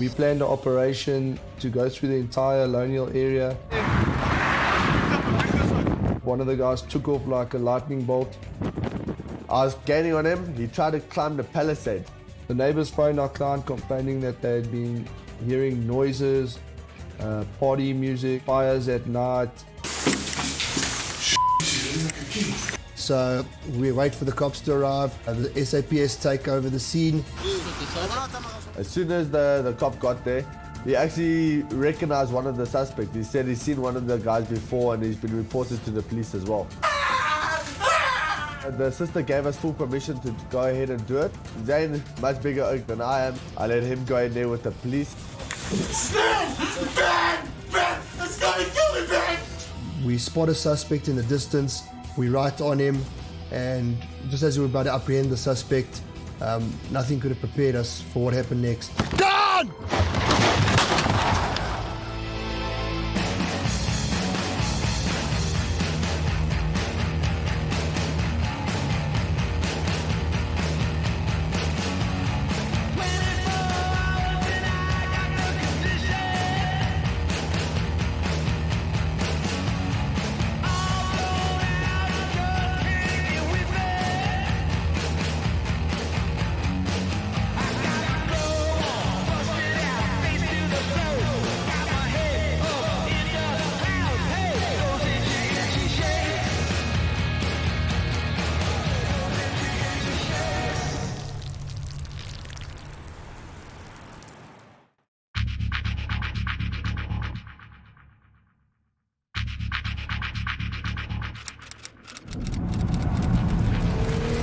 We planned an operation to go through the entire Lonial area. One of the guys took off like a lightning bolt. I was gaining on him. He tried to climb the palisade. The neighbors phoned our client complaining that they had been hearing noises, party music, fires at night. So we wait for the cops to arrive. The SAPS take over the scene. As soon as the cop got there, he actually recognized one of the suspects. He said he's seen one of the guys before and he's been reported to the police as well. The sister gave us full permission to go ahead and do it. Zayn, much bigger oak than I am. I let him go in there with the police. It's gonna kill me, man! We spot a suspect in the distance. We write on him, and just as we were about to apprehend the suspect, nothing could have prepared us for what happened next. Done!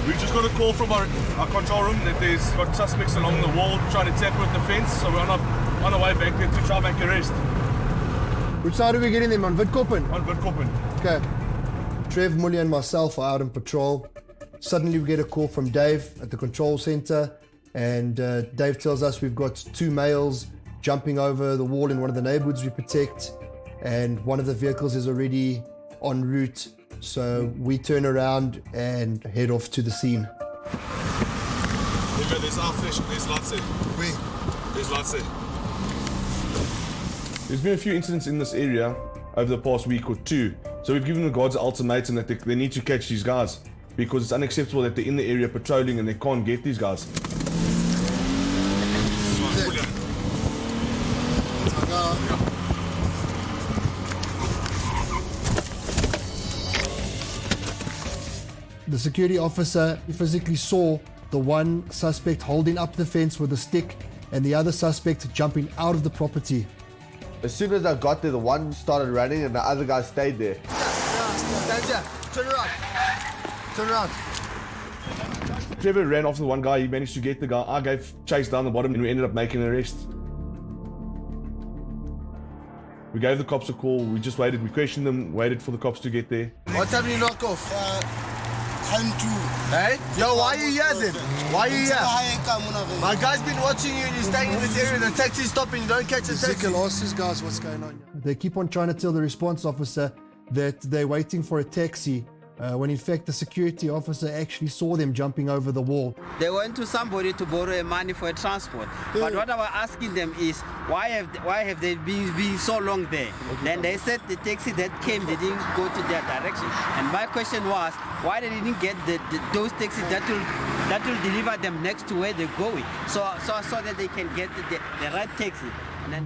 We just got a call from our control room that there's got suspects along the wall trying to tamper with the fence, so we're on our way back there to try and make an arrest. Which side are we getting them on? Witkoppen? On Witkoppen. Okay. Trev, Mully and myself are out on patrol. Suddenly we get a call from Dave at the control center, and Dave tells us we've got two males jumping over the wall in one of the neighborhoods we protect, and one of the vehicles is already en route. So we turn around and head off to the scene. There's our fish, there's lots there. There's lots there. There's been a few incidents in this area over the past week or two, so we've given the guards an ultimatum that they need to catch these guys, because it's unacceptable that they're in the area patrolling and they can't get these guys. The security officer physically saw the one suspect holding up the fence with a stick and the other suspect jumping out of the property. As soon as I got there, the one started running and the other guy stayed there. Turn around. Turn around. Trevor ran after the one guy, he managed to get the guy. I gave chase down the bottom and we ended up making an arrest. We gave the cops a call, we just waited, we questioned them, waited for the cops to get there. What time did you knock off? Time to. Hey? Yo, why are you here then? Why are you here? My guy's been watching you and you're staying in this area. The taxi's stopping, you don't catch a taxi. Ezekiel, ask these guys what's going on. They keep on trying to tell the response officer that they're waiting for a taxi, when in fact the security officer actually saw them jumping over the wall. They went to somebody to borrow money for a transport. But what I was asking them is, why have they been so long there? Then they said the taxi that came, they didn't go to their direction. And my question was, why they didn't get those taxis that will deliver them next to where they're going, so that they can get the right taxi. And then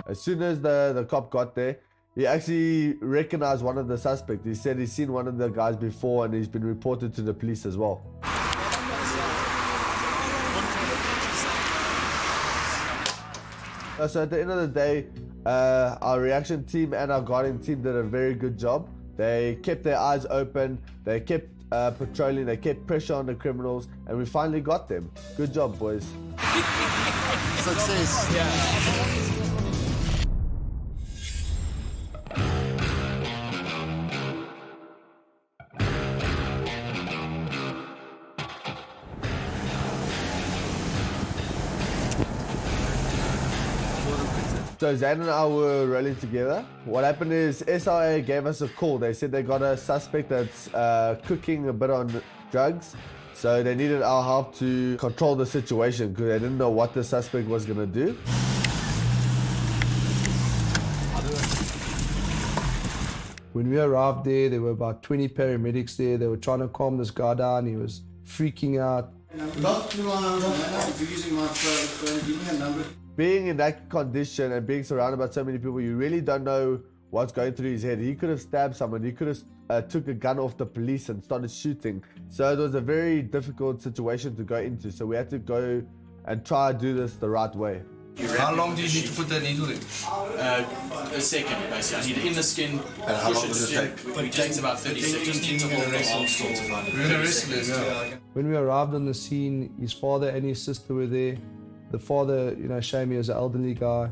As soon as the cop got there, he actually recognized one of the suspects. He said he's seen one of the guys before and he's been reported to the police as well. So at the end of the day, our reaction team and our guarding team did a very good job. They kept their eyes open, they kept patrolling, they kept pressure on the criminals, and we finally got them. Good job, boys. Success. yeah. So Zayn and I were rolling together. What happened is SIA gave us a call. They said they got a suspect that's cooking a bit on drugs. So they needed our help to control the situation because they didn't know what the suspect was going to do. When we arrived there were about 20 paramedics there. They were trying to calm this guy down. He was freaking out. Being in that condition and being surrounded by so many people, you really don't know what's going through his head. He could have stabbed someone. He could have took a gun off the police and started shooting. So it was a very difficult situation to go into. So we had to go and try to do this the right way. How long do you need to put that needle in? A second, basically. I need it in the skin. And how long does it take? It takes about 30 seconds. Just need to hold the arm still to find it. We're gonna wrestle it now. When we arrived on the scene, his father and his sister were there. The father, shame he was an elderly guy.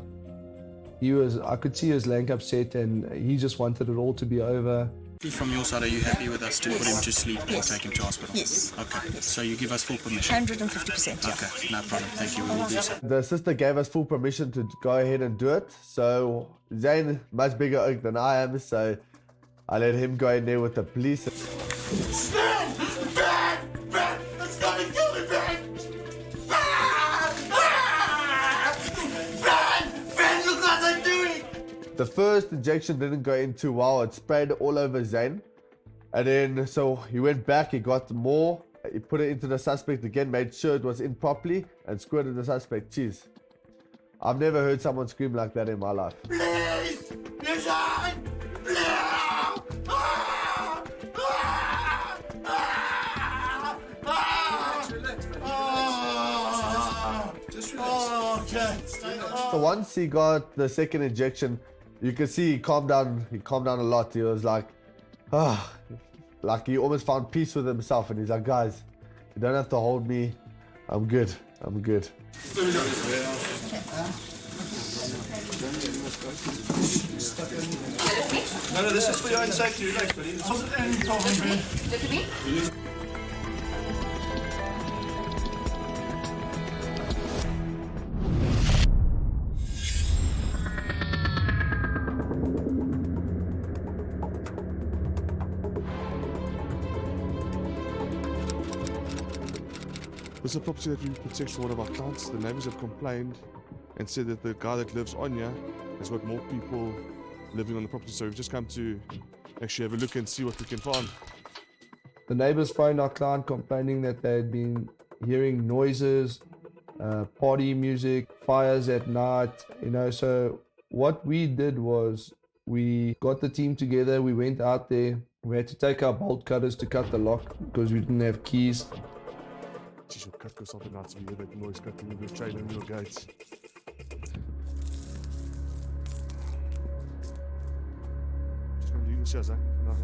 I could see he was lank upset and he just wanted it all to be over. From your side, are you happy with us to put him to sleep and take him to hospital? Yes. Okay, so you give us full permission? 150%, yeah. Okay, no problem. Thank you, we will do so. The sister gave us full permission to go ahead and do it. So Zane, much bigger oak than I am, so I let him go in there with the police. Ben! Ben! Ben! It's gonna kill me, Ben! Ben! Ben, look what I'm doing! The first injection didn't go in too well. It sprayed all over Zane. And then, so he went back, he got more. He put it into the suspect again, made sure it was in properly, and squirted the suspect. Jeez. I've never heard someone scream like that in my life. Please! Design! Please! Ah! Ah! Ah! Ah! Ah! Just relax. Oh, okay. So once he got the second injection, you could see he calmed down. He calmed down a lot. He was like, like he almost found peace with himself. And he's like, guys, you don't have to hold me. I'm good. I'm good. No, this is for your own safety. Relax, buddy. This is a property that we protect for one of our clients. The neighbors have complained and said that the guy that lives on here has got more people living on the property. So we've just come to actually have a look and see what we can find. The neighbors phoned our client complaining that they had been hearing noises, party music, fires at night, So what we did was we got the team together, we went out there, we had to take our bolt cutters to cut the lock because we didn't have keys. She should cut yourself at night so you hear that noise cutting with your chain and your gates. Just gonna leave the shares, eh? No.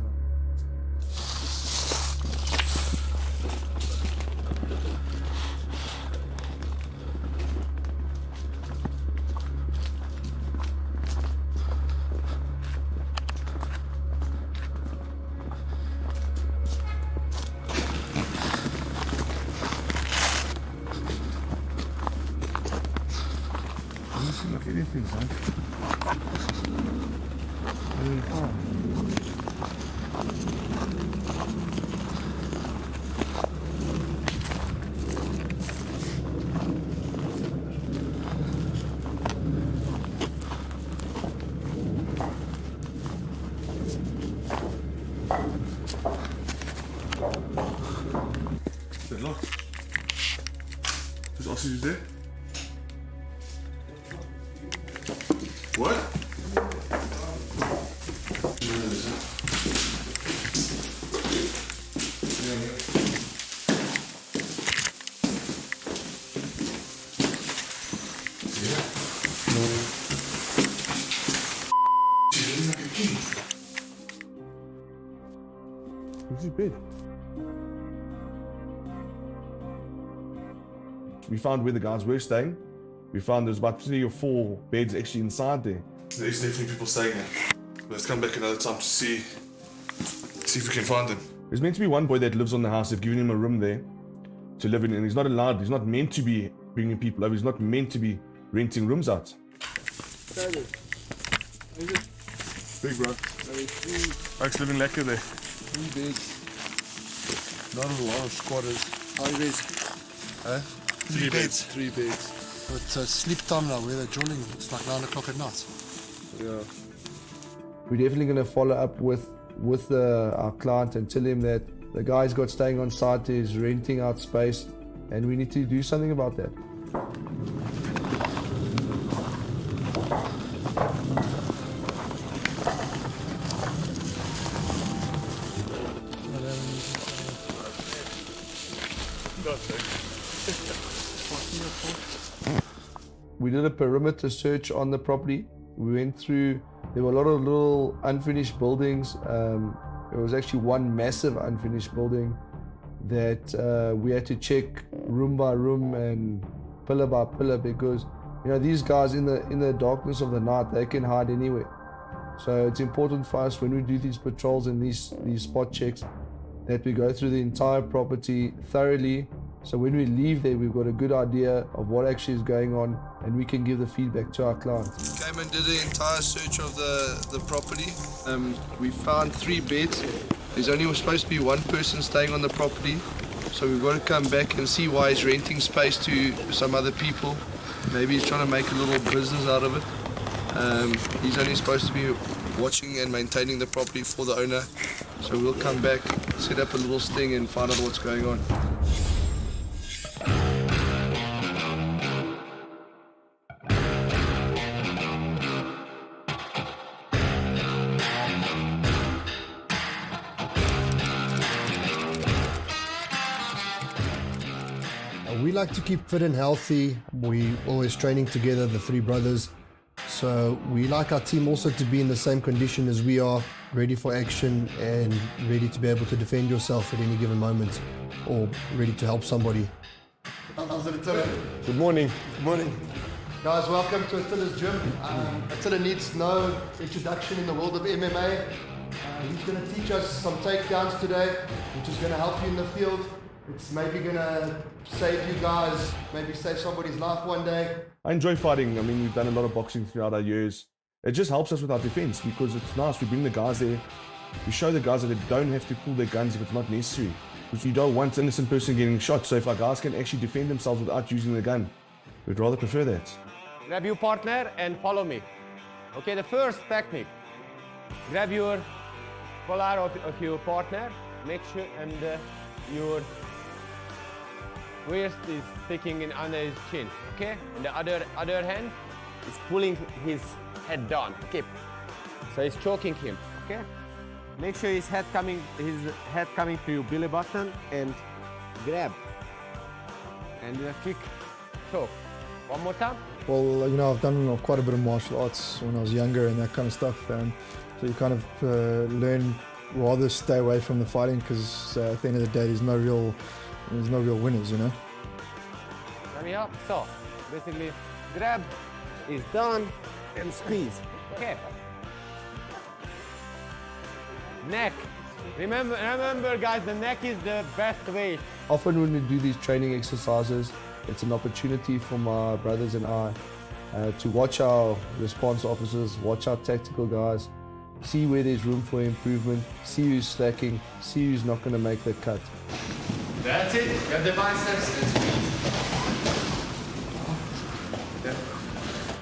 Look at these things, huh? Really far. Is it locked? There's ostriches there? What? Where's his bed? We found where the guys were staying. We found there's about 3 or 4 beds actually inside there. There's definitely people staying there. Let's come back another time to see if we can find them. There's meant to be one boy that lives on the house. They've given him a room there to live in, and he's not allowed. He's not meant to be bringing people over. He's not meant to be renting rooms out. Big bro. Oak's living lekker there. 3 beds, not a lot of squatters. How you guys? Huh? 3 beds. 3 beds. But sleep time now, where they're drilling, it's like 9 o'clock at night. Yeah. We're definitely going to follow up with our client and tell him that the guy's got staying on site is renting out space, and we need to do something about that. We did a perimeter search on the property. We went through, there were a lot of little unfinished buildings. It was actually one massive unfinished building that we had to check room by room and pillar by pillar, because these guys in the darkness of the night, they can hide anywhere. So it's important for us when we do these patrols and these spot checks that we go through the entire property thoroughly. So when we leave there, we've got a good idea of what actually is going on, and we can give the feedback to our clients. Came and did the entire search of the property. We found 3 beds. There's only supposed to be 1 person staying on the property. So we've got to come back and see why he's renting space to some other people. Maybe he's trying to make a little business out of it. He's only supposed to be watching and maintaining the property for the owner. So we'll come back, set up a little sting and find out what's going on. We like to keep fit and healthy. We always training together, the 3 brothers. So we like our team also to be in the same condition as we are, ready for action and ready to be able to defend yourself at any given moment, or ready to help somebody. Good morning. Good morning. Guys, welcome to Attila's gym. Attila needs no introduction in the world of MMA. He's going to teach us some takedowns today, which is going to help you in the field. It's maybe going to save you guys, maybe save somebody's life one day. I enjoy fighting. I mean, we've done a lot of boxing throughout our years. It just helps us with our defense because it's nice. We bring the guys there. We show the guys that they don't have to pull their guns if it's not necessary. Because you don't want an innocent person getting shot. So if our guys can actually defend themselves without using the gun, we'd rather prefer that. Grab your partner and follow me. Okay, the first technique. Grab your collar of your partner. Make sure and your wrist is sticking in under his chin. Okay, and the other hand is pulling his head down. Okay, so he's choking him. Okay, make sure his head coming to your belly button and grab and kick, choke. One more time. Well, I've done quite a bit of martial arts when I was younger and that kind of stuff. So you kind of learn rather stay away from the fighting because at the end of the day, there's no real winners, Let me up. So basically, grab is done and squeeze. Okay. Neck. Remember, guys, the neck is the best way. Often when we do these training exercises, it's an opportunity for my brothers and I to watch our response officers, watch our tactical guys, see where there's room for improvement, see who's slacking, see who's not going to make the cut. That's it. Grab the biceps and squeeze.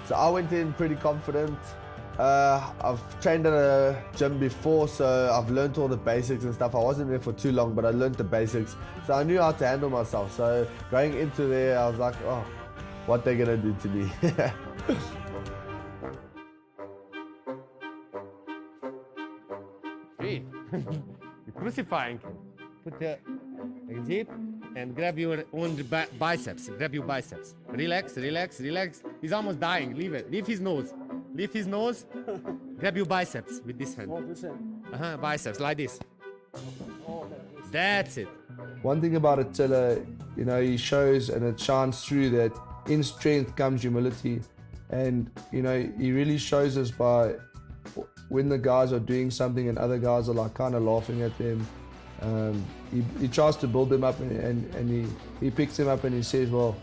So I went in pretty confident. I've trained at a gym before, so I've learned all the basics and stuff. I wasn't there for too long, but I learned the basics. So I knew how to handle myself. So going into there, I was like, oh, what they're gonna do to me. Gee, you're crucifying him. Put the zip and grab your own biceps. Grab your biceps. Relax, relax, relax. He's almost dying. Leave it. Leave his nose. Leave his nose. Grab your biceps with this hand. Biceps, like this. That's it. One thing about Attila, he shows and it shines through that in strength comes humility. And, he really shows us by when the guys are doing something and other guys are like kind of laughing at them. He tries to build them up and he picks them up and he says, well,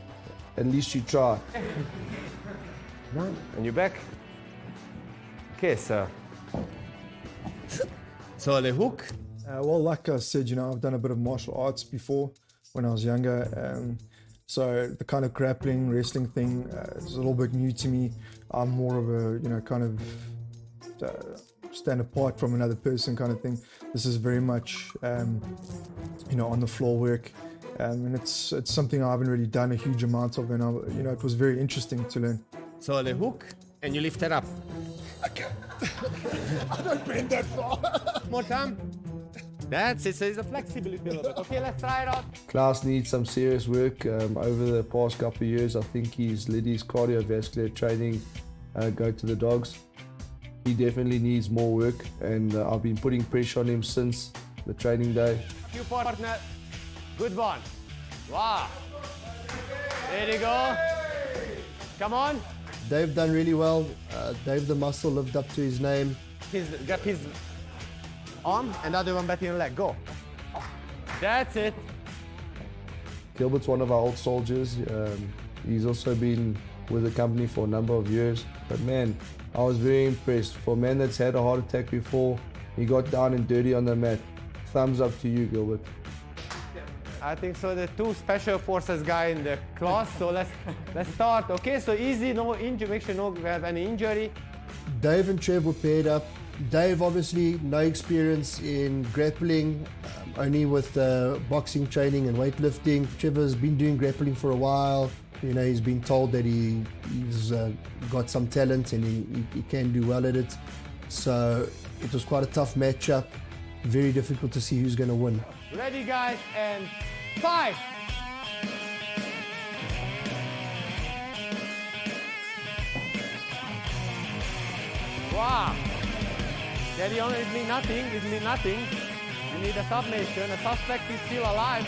at least you try. And you're back. Okay, so the hook. well, like I said, I've done a bit of martial arts before. when I was younger. So the kind of grappling, wrestling thing is a little bit new to me. I'm more of a, kind of stand apart from another person kind of thing. This is very much, on the floor work. And it's something I haven't really done a huge amount of, and it was very interesting to learn. So the hook, and you lift it up. Okay. I don't bend that far. More time. That's it, so there's a flexibility a little bit. Okay, let's try it out. Klaus needs some serious work. Over the past couple of years, I think he's let his cardiovascular training go to the dogs. He definitely needs more work, and I've been putting pressure on him since the training day. You partner. Good one. Wow. There you go. Come on. Dave done really well. Dave the Muscle lived up to his name. Grab his arm and the other one back in your leg. Go. That's it. Gilbert's one of our old soldiers. He's also been with the company for a number of years. But man, I was very impressed. For a man that's had a heart attack before, he got down and dirty on the mat. Thumbs up to you, Gilbert. I think so. The two special forces guy in the class. So let's start. Okay, so easy, no injury. Make sure we have any injury. Dave and Trev were paired up. Dave obviously no experience in grappling, only with boxing training and weightlifting. Trevor's been doing grappling for a while. He's been told that he's got some talent and he can do well at it. So it was quite a tough matchup. Very difficult to see who's going to win. Ready, guys, and 5. Wow. Daddy only it means nothing. It means nothing. You need a submission. A suspect is still alive.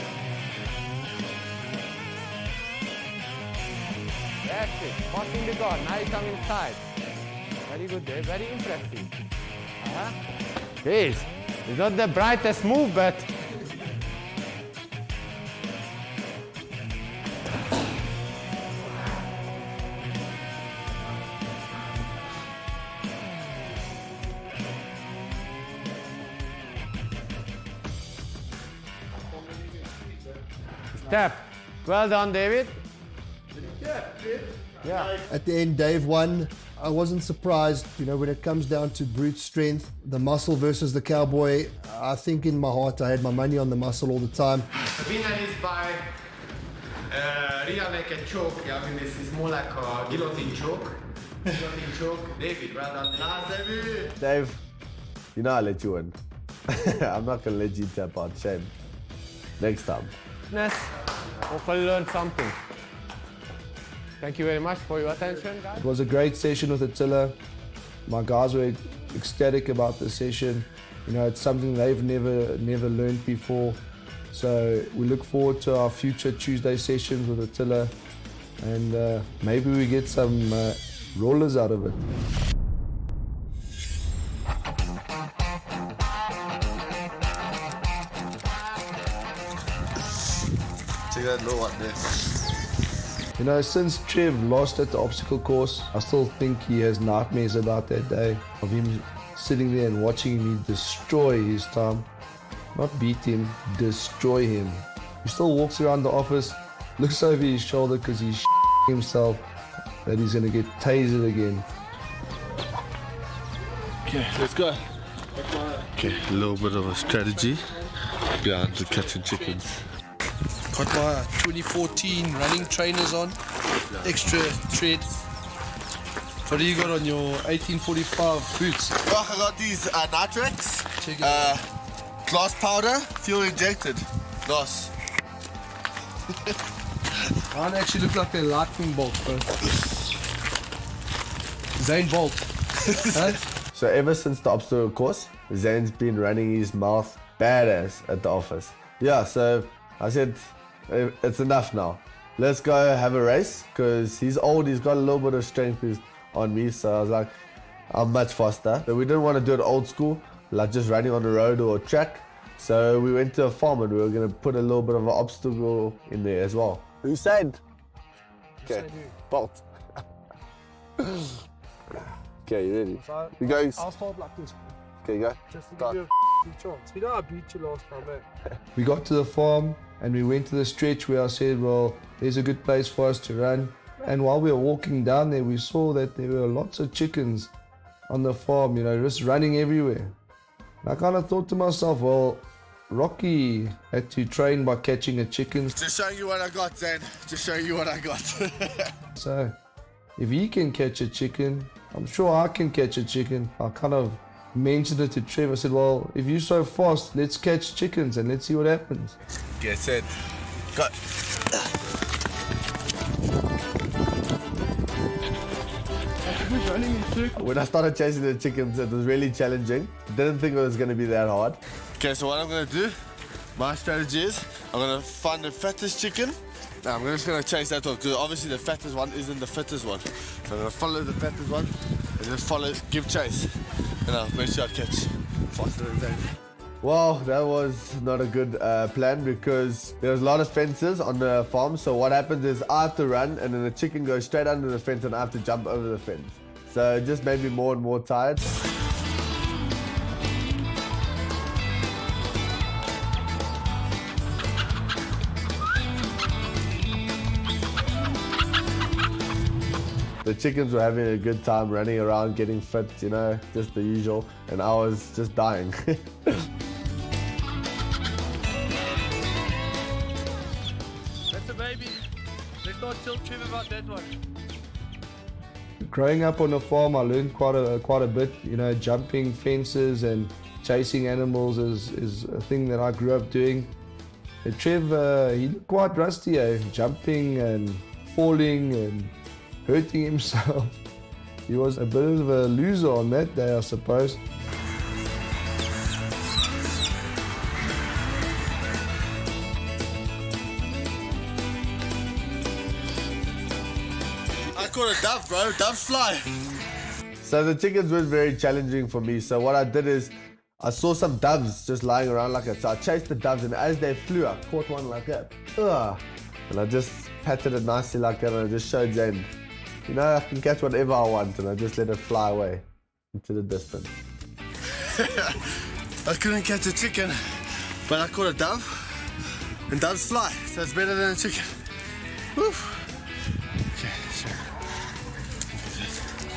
That's it. Passing the guard. Now you come inside. Very good, Dave. Very impressive. Jeez. It's not the brightest move, but step. Well done, David. Yeah. At the end, Dave won. I wasn't surprised, when it comes down to brute strength, the muscle versus the cowboy. I think in my heart I had my money on the muscle all the time. The winner is by rear naked choke. I mean, this is more like a guillotine choke. Guillotine choke. David, well done. Nice, David. Dave, I let you win. I'm not going to let you tap out. Shame. Next time. Hopefully learn something. Thank you very much for your attention, guys. It was a great session with Attila. My guys were ecstatic about the session. It's something they've never learned before. So we look forward to our future Tuesday sessions with Attila, and maybe we get some rollers out of it. Take that low one there. Since Trev lost at the obstacle course, I still think he has nightmares about that day of him sitting there and watching me destroy his time. Not beat him, destroy him. He still walks around the office, looks over his shoulder because he's himself that he's going to get tasered again. Okay, let's go. Okay, a little bit of a strategy behind the catching chickens. Got my 2014 running trainers on, extra tread. What do you got on your 1845 boots? Oh, I got these nitrax, glass powder, fuel injected. Nice. Mine actually look like a lightning bolt, bro. Zane Bolt. Huh? So ever since the obstacle course, Zane's been running his mouth badass at the office. Yeah, so I said, it's enough now. Let's go have a race, because he's old, he's got a little bit of strength on me, so I was like, I'm much faster. So we didn't want to do it old school, like just running on the road or a track. So we went to a farm and we were going to put a little bit of an obstacle in there as well. Who said? Okay, Bolt. Okay, you ready? You going? I'll start like this. Okay, go. Just to Start. give you chance. You know I beat you last time, man. We got to the farm and we went to the stretch where I said, well, there's a good place for us to run. And while we were walking down there, we saw that there were lots of chickens on the farm, you know, just running everywhere. And I kind of thought to myself, well, Rocky had to train by catching a chicken. Just showing you what I got, Zane. Just showing you what I got. So if he can catch a chicken, I'm sure I can catch a chicken. I kind of mentioned it to Trevor. I said, well, if you're so fast, let's catch chickens and let's see what happens. Get set. Go. When I started chasing the chickens, it was really challenging. Didn't think it was going to be that hard. Okay, so what I'm going to do, my strategy is, I'm going to find the fattest chicken. Now I'm just going to chase that one, because obviously the fattest one isn't the fittest one. So I'm going to follow the fattest one, and just follow, give chase. And I'll make sure I catch faster than that. Well, that was not a good plan because there was a lot of fences on the farm. So what happens is I have to run and then the chicken goes straight under the fence and I have to jump over the fence. So it just made me more and more tired. The chickens were having a good time running around, getting fit, you know, just the usual. And I was just dying. That's a baby. Let's not tell Trevor about that one. Growing up on a farm, I learned quite a bit. You know, jumping fences and chasing animals is a thing that I grew up doing. And Trev, he looked quite rusty, jumping and falling and hurting himself. He was a bit of a loser on that day, I suppose. I caught a dove, bro. Doves fly. So the chickens were very challenging for me. So what I did is I saw some doves just lying around like that. So I chased the doves and as they flew, I caught one like that. Ugh. And I just patted it nicely like that and I just showed Jane, you know, I can catch whatever I want, and I just let it fly away into the distance. I couldn't catch a chicken, but I caught a dove, and doves fly, so it's better than a chicken. Woo. Okay, sure.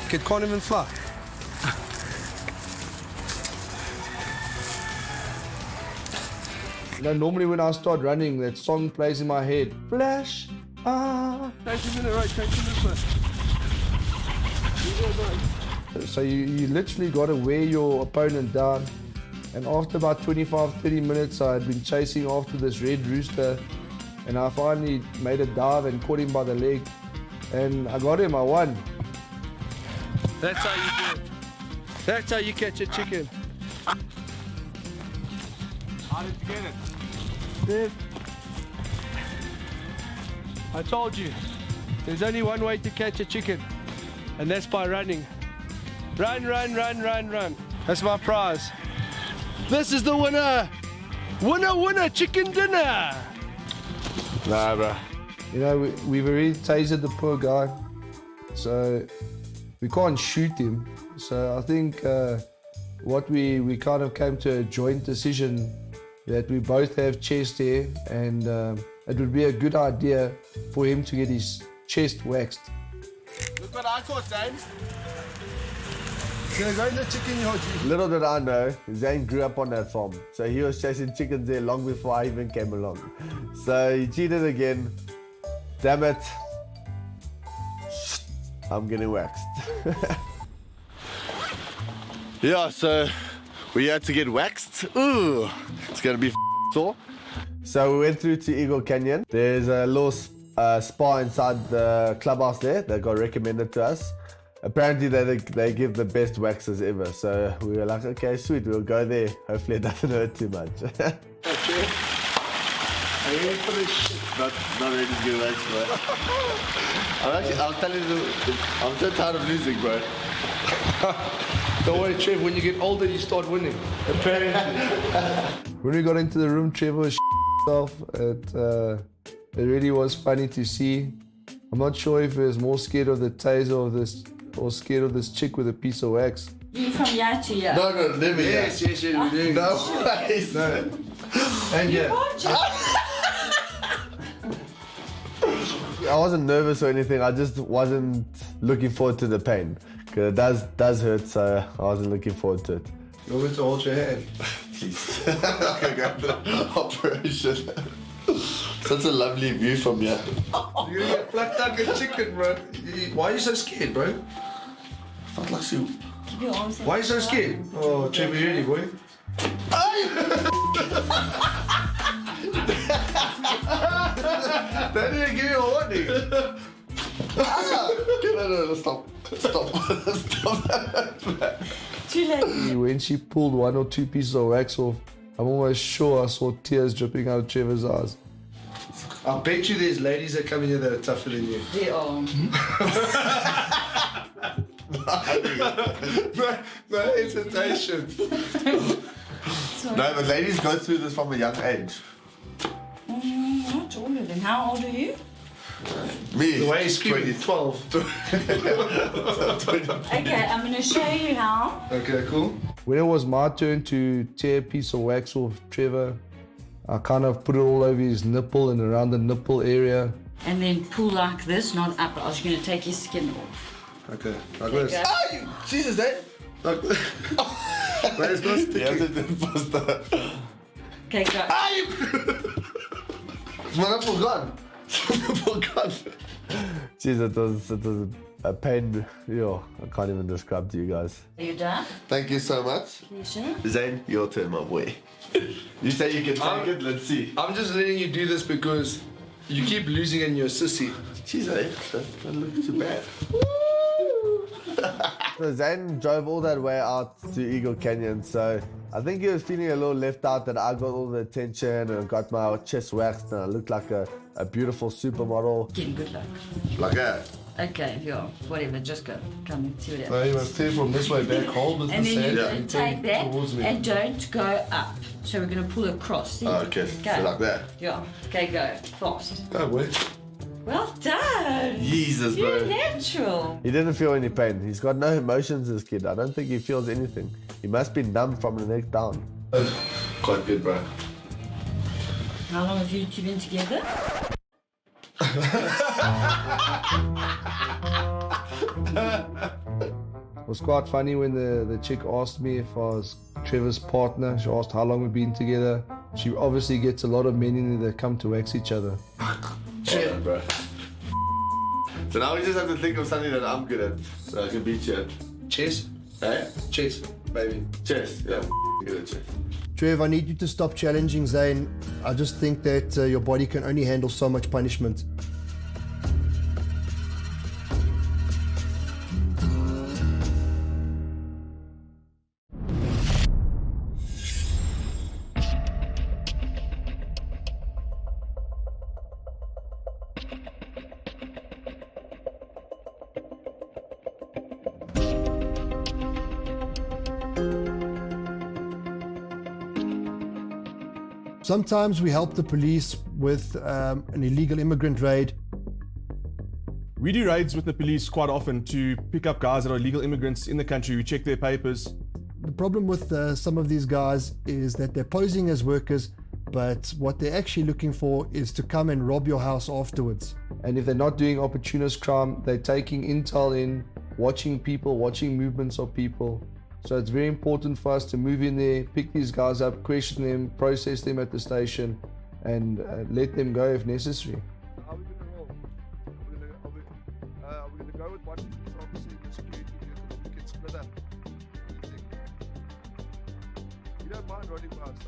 Kid can't even fly. You know, normally when I start running, that song plays in my head. Flash, ah. Take him in the right, take him this way. So you literally got to wear your opponent down. And after about 25-30 minutes, I had been chasing after this red rooster. And I finally made a dive and caught him by the leg. And I got him, I won. That's how you do it. That's how you catch a chicken. How did you get it? Dave. I told you, there's only one way to catch a chicken, and that's by running. Run, run, run, run, run. That's my prize. This is the winner. Winner, winner, chicken dinner. Nah, bro. You know, we've already tasered the poor guy, so we can't shoot him. So I think what we kind of came to a joint decision that we both have chest hair, and it would be a good idea for him to get his chest waxed. Look what I caught, Zane. Little did I know, Zane grew up on that farm. So he was chasing chickens there long before I even came along. So he cheated again. Damn it. I'm getting waxed. Yeah, so we had to get waxed. Ooh, it's gonna be sore. So we went through to Eagle Canyon. There's a little spa inside the clubhouse there that got recommended to us. Apparently they give the best waxes ever. So we were like, okay, sweet, we'll go there. Hopefully it doesn't hurt too much. Okay. Are you ready for this shit? Not ready to get waxed, bro. I'll tell you, I'm so tired of losing, bro. Don't worry, Trev, when you get older, you start winning. Apparently. When we got into the room, Trevor was himself. It really was funny to see. I'm not sure if he was more scared of the taser or scared of this chick with a piece of wax. You from here to here? No, never. Yes, we're doing No this. way. No. And yeah. I wasn't nervous or anything. I just wasn't looking forward to the pain. Because it does hurt, so I wasn't looking forward to it. You want me to hold your hand? Please. Okay, go for the operation. Such a lovely view from here. You're gonna get plucked like a chicken, bro. Why are you so scared, bro? Felt like you. Keep your arms Why are you so scared? Oh, Trevor, you ready, boy? They didn't give you a warning. No, stop. Stop. Too late. When she pulled 1 or 2 pieces of wax off, I'm almost sure I saw tears dripping out of Trevor's eyes. I bet you there's ladies that come in here that are tougher than you. They are. No hesitation. No, but ladies go through this from a young age. Not all of them. How old are you? Me. The way he's screaming, 12. Okay, I'm going to show you how. Okay, cool. When it was my turn to tear a piece of wax off Trevor, I kind of put it all over his nipple and around the nipple area. And then pull like this, not up. I was going to take his skin off. Okay, like this. go. Oh, Jesus, eh? Like this. But it's not sticky. You have to do it faster. Okay, go. My nipple gone. Jeez, it was a pain. Yo, I can't even describe to you guys. Are you done? Thank you so much. Pleasure. Zane, your turn, my boy. You say you can take it, let's see. I'm just letting you do this because you keep losing and you're a sissy. Jeez, eh? That looks too bad. So Zane drove all that way out to Eagle Canyon, so I think he was feeling a little left out that I got all the attention and got my chest waxed and I looked like a beautiful supermodel. Again, good luck. Like that. Okay, yeah, whatever, just go. Come and see what No, happens. you must tear from this way back, hold with And this then hand you're and going to take turn that towards me. and don't go up. So we're going to pull across. See? Oh, okay, so like that. Yeah, okay, go. Fast. Oh, wait. Well done. Jesus, You're bro. natural. He didn't feel any pain. He's got no emotions, this kid. I don't think he feels anything. He must be numb from the neck down. Quite good, bro. How long have you two been together? It was quite funny when the chick asked me if I was Trevor's partner. She asked how long we've been together. She obviously gets a lot of men in there that come to wax each other. Yeah, bro. So now we just have to think of something that I'm good at, so I can beat you at. Chess? Eh? Chess, baby. Chess. Yeah, good at chess. Trev, I need you to stop challenging Zane. I just think that your body can only handle so much punishment. Sometimes we help the police with an illegal immigrant raid. We do raids with the police quite often to pick up guys that are illegal immigrants in the country. We check their papers. The problem with some of these guys is that they're posing as workers, but what they're actually looking for is to come and rob your house afterwards. And if they're not doing opportunist crime, they're taking intel in, watching people, watching movements of people. So it's very important for us to move in there, pick these guys up, question them, process them at the station, and let them go if necessary. How are we going to roll? Are we going to go with watching police officer and security vehicle? We can split up. We don't mind running by ourselves.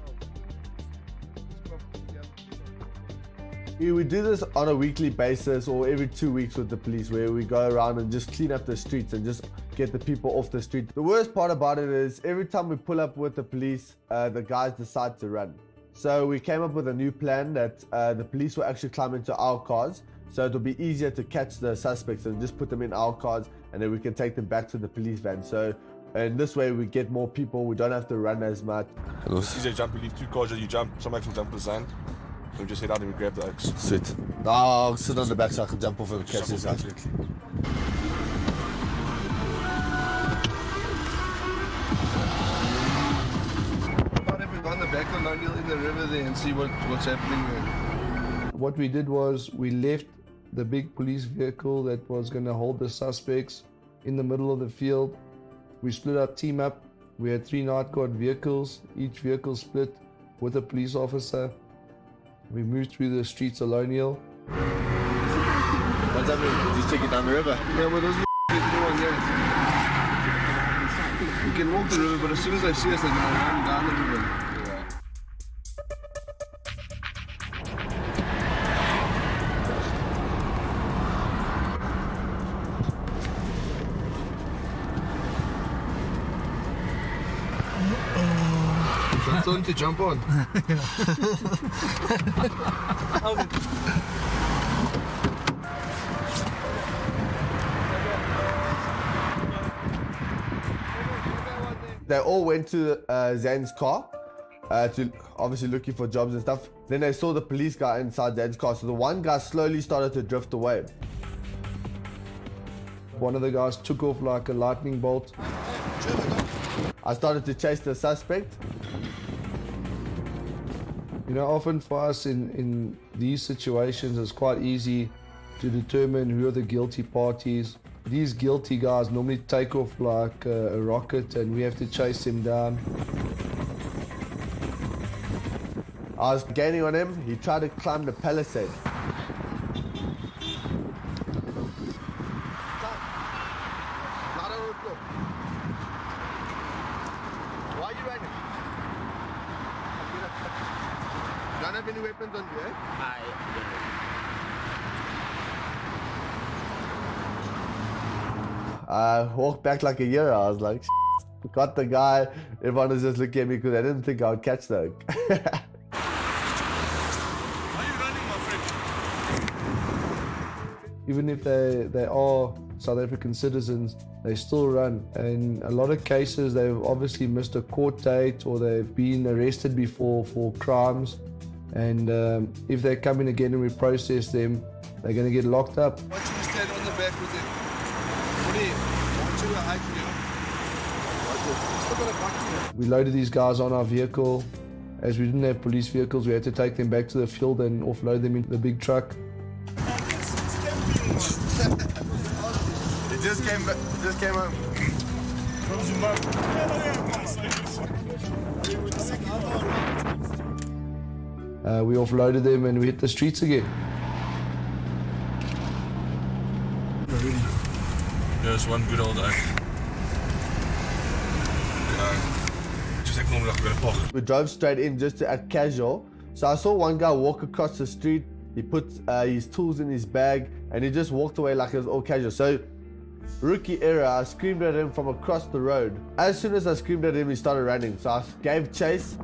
We do this on a weekly basis or every 2 weeks with the police, where we go around and just clean up the streets and just get the people off the street. The worst part about it is every time we pull up with the police, the guys decide to run. So we came up with a new plan that the police will actually climb into our cars, so it'll be easier to catch the suspects and just put them in our cars, and then we can take them back to the police van. So in this way we get more people, we don't have to run as much. It's easier to jump, you leave 2 cars, you jump, somebody can jump the sand. We just head out and we grab the oaks. Sweet. I'll sit on the back so I can jump off and catch this guy. on the back of O'Neill in the river there and see what's happening there. What we did was we left the big police vehicle that was going to hold the suspects in the middle of the field. We split our team up. We had 3 night guard vehicles, each vehicle split with a police officer. We moved through the streets of O'Neill. What's that mean? Just take it down the river? Yeah, but those get no one here. We can walk the river, but as soon as they see us, they're going to run down the river. That's on to jump on. They all went to Zan's car to obviously looking for jobs and stuff. Then they saw the police guy inside Zan's car. So the one guy slowly started to drift away. One of the guys took off like a lightning bolt. I started to chase the suspect. You know, often for us in these situations, it's quite easy to determine who are the guilty parties. These guilty guys normally take off like a rocket and we have to chase him down. I was gaining on him. He tried to climb the palisade. Why are you running? You don't have any weapons on you, eh? I walked back like a year. I was like, got the guy. Everyone was just looking at me because they didn't think I would catch the Even if they are South African citizens, they still run. And a lot of cases, they've obviously missed a court date or they've been arrested before for crimes. And if they come in again and we process them, they're going to get locked up. Why don't you stand on the back with him? Why don't you hide here? We loaded these guys on our vehicle. As we didn't have police vehicles, we had to take them back to the field and offload them into the big truck. It just came back. It just came out. We offloaded them and we hit the streets again. There's one good old oak. Just like normal, like we're gonna park. We drove straight in just to act casual. So I saw one guy walk across the street. He put his tools in his bag and he just walked away like it was all casual. So rookie error, I screamed at him from across the road. As soon as I screamed at him, he started running. So I gave chase.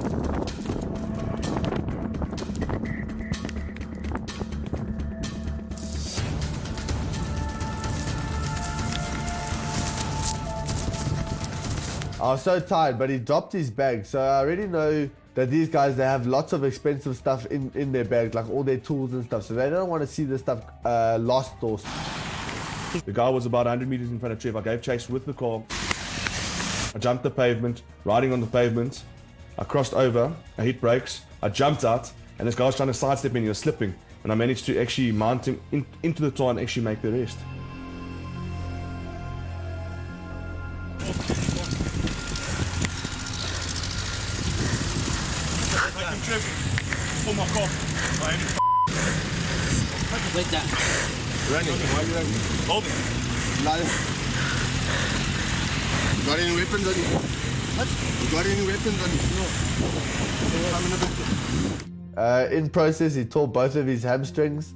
I was so tired, but he dropped his bag. So I already know that these guys, they have lots of expensive stuff in their bags, like all their tools and stuff. So they don't want to see this stuff lost or... The guy was about 100 meters in front of Trevor. I gave chase with the car. I jumped the pavement, riding on the pavement. I crossed over, I hit brakes, I jumped out, and this guy was trying to sidestep me and he was slipping. And I managed to actually mount him into the car and actually make the rest. Pull my car. Wait that. Running. Why are you running? Hold it. You got any weapons on you? What? You got any weapons on you? No. In process, he tore both of his hamstrings.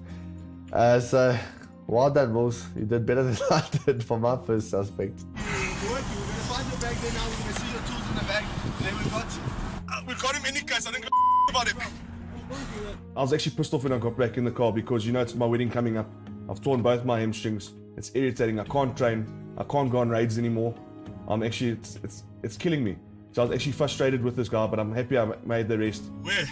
So, well done, Moose. You did better than I did for my first suspect. You're going to find your bag there now. We're going to see your tools in the bag. Then we got you. We got him any case. I didn't give a about him. I was actually pissed off when I got back in the car because, you know, it's my wedding coming up. I've torn both my hamstrings. It's irritating. I can't train. I can't go on raids anymore. I'm actually, it's killing me. So I was actually frustrated with this guy, but I'm happy I made the rest. Where?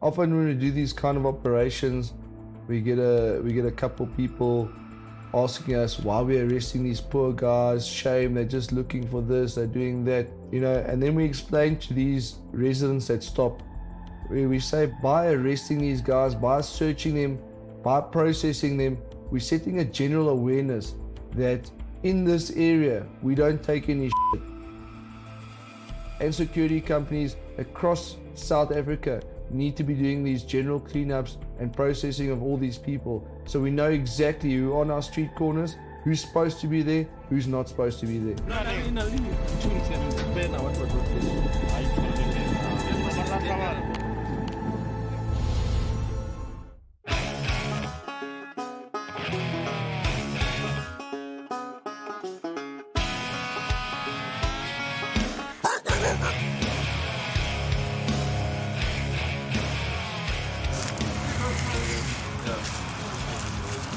Often when we do these kind of operations, we get a couple people asking us why we're arresting these poor guys, shame, they're just looking for this, they're doing that, you know. And then we explain to these residents that stop, we say by arresting these guys, by searching them, by processing them, we're setting a general awareness that in this area we don't take any shit. And security companies across South Africa need to be doing these general cleanups and processing of all these people, so we know exactly who on our street corners, who's supposed to be there, who's not supposed to be there.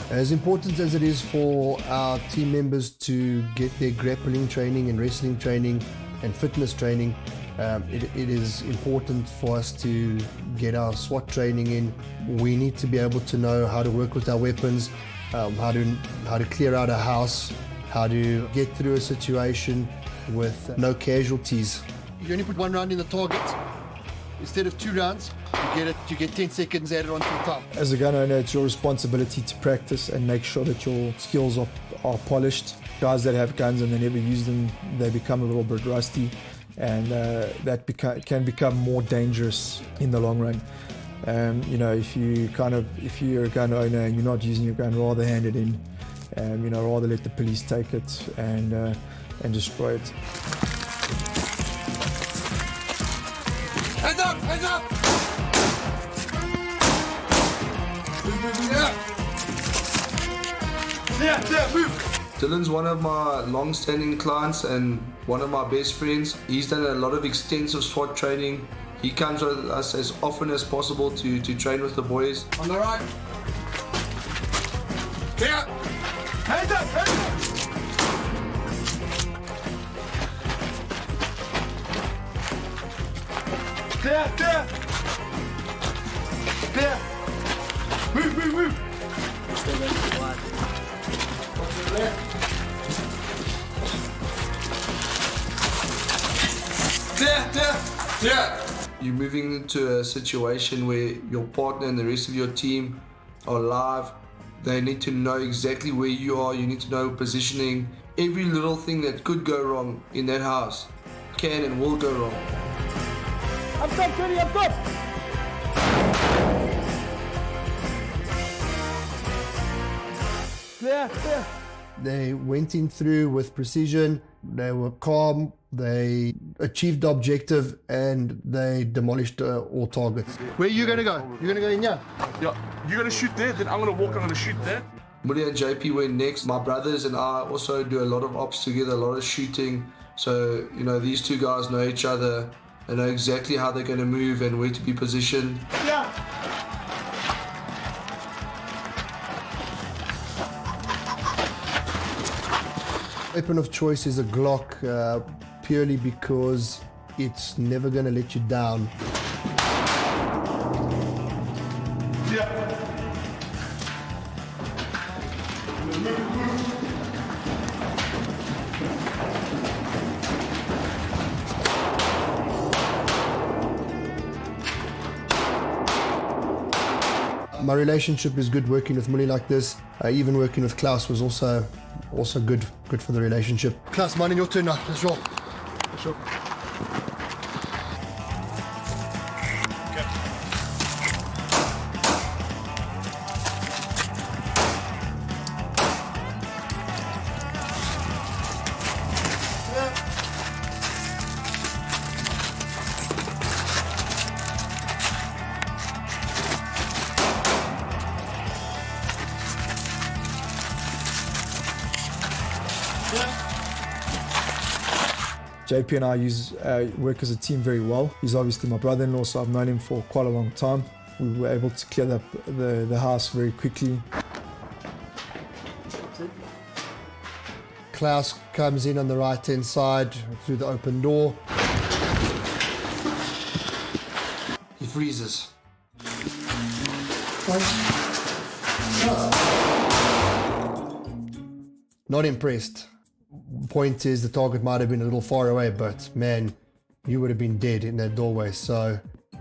As important as it is for our team members to get their grappling training and wrestling training and fitness training, it is important for us to get our SWAT training in. We need to be able to know how to work with our weapons, how to clear out a house, how to get through a situation with no casualties. You only put one round in the target. Instead of 2 rounds, you get 10 seconds added onto the time. As a gun owner, it's your responsibility to practice and make sure that your skills are polished. Guys that have guns and they never use them, they become a little bit rusty, and that can become more dangerous in the long run. You know, if you're a gun owner and you're not using your gun, rather hand it in. You know, rather let the police take it and destroy it. Hands up! Hands up! Yeah, move! Dylan's one of my long-standing clients and one of my best friends. He's done a lot of extensive SWAT training. He comes with us as often as possible to train with the boys. On the right. Clear! Hands up! Hands up! Clear! Clear! Clear! Move, move, move! Stay back to the line. Clear! Clear! Clear! You're moving into a situation where your partner and the rest of your team are live. They need to know exactly where you are. You need to know positioning. Every little thing that could go wrong in that house can and will go wrong. Up top, Teddy, up top! Clear, clear. They went in through with precision, they were calm, they achieved the objective, and they demolished all targets. Where are you going to go? You're going to go in here? Yeah, you're going to shoot there, then I'm going to walk, I'm going to shoot there. Mulya and JP went next. My brothers and I also do a lot of ops together, a lot of shooting. So, you know, these two guys know each other. They know exactly how they're going to move and where to be positioned. Yeah. Weapon of choice is a Glock, purely because it's never going to let you down. Yeah. My relationship is good working with Mully like this. Even working with Klaus was also good for the relationship. Klaus, mine and your turn now. Let's roll. Let's roll. JP and I work as a team very well. He's obviously my brother-in-law, so I've known him for quite a long time. We were able to clear up the house very quickly. Klaus comes in on the right-hand side through the open door. He freezes. Not impressed. Point is, the target might have been a little far away, but man, you would have been dead in that doorway. So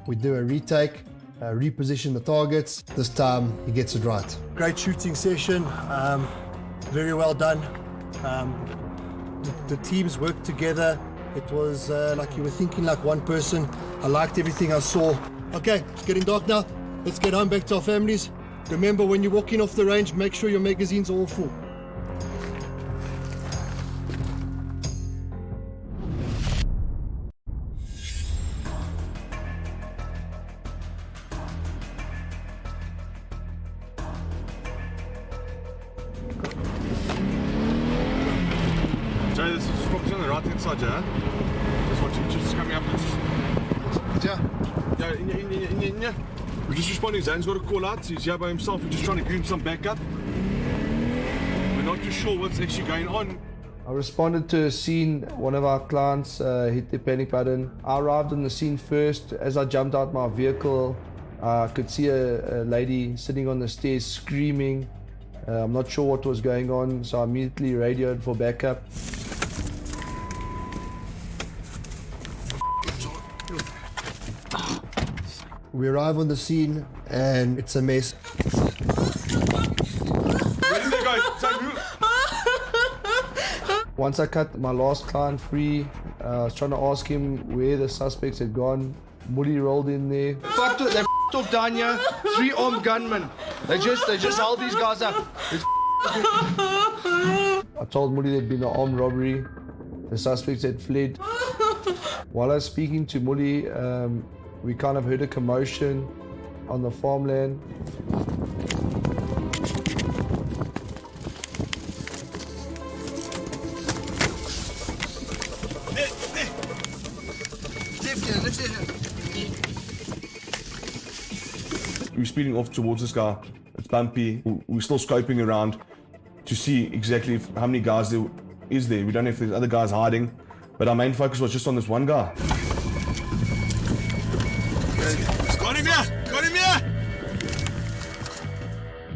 we do a retake, reposition the targets. This time he gets it right. Great shooting session, very well done. The teams worked together. It was like you were thinking like one person. I liked everything I saw. Okay, it's getting dark now. Let's get home back to our families. Remember, when you're walking off the range, make sure your magazines are all full. Jay, this is property on the right hand side, Jay. Just watch it, just coming up. Yeah, in. We're just responding. Zan's got a call out. He's here by himself. We're just trying to give him some backup. We're not too sure what's actually going on. I responded to a scene. One of our clients hit the panic button. I arrived on the scene first. As I jumped out my vehicle, I could see a lady sitting on the stairs screaming. I'm not sure what was going on, so I immediately radioed for backup. We arrive on the scene and it's a mess. Where did they go? Once I cut my last client free, I was trying to ask him where the suspects had gone. Moody rolled in there. They f***ed off Danya, 3 armed gunmen. They just held these guys up. I told Moody there'd been an armed robbery. The suspects had fled. While I was speaking to Moody, we kind of heard a commotion on the farmland. We're speeding off towards this guy. It's bumpy. We're still scoping around to see exactly how many guys there is there. We don't know if there's other guys hiding, but our main focus was just on this one guy. Got him here! Got him here!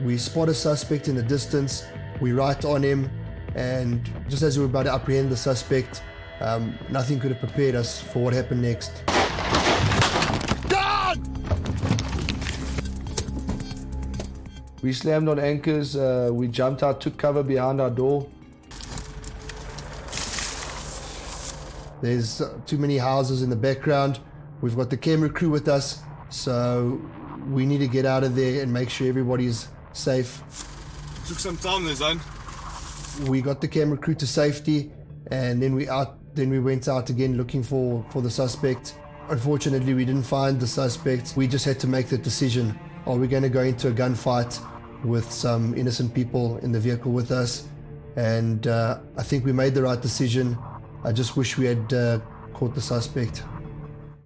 We spot a suspect in the distance. We write on him, and just as we were about to apprehend the suspect, nothing could have prepared us for what happened next. We slammed on anchors, we jumped out, took cover behind our door. There's too many houses in the background. We've got the camera crew with us, so we need to get out of there and make sure everybody's safe. Took some time there, Zan. We got the camera crew to safety, and then we went out again looking for the suspect. Unfortunately, we didn't find the suspect. We just had to make the decision. Are we going to go into a gunfight with some innocent people in the vehicle with us? And I think we made the right decision. I just wish we had caught the suspect.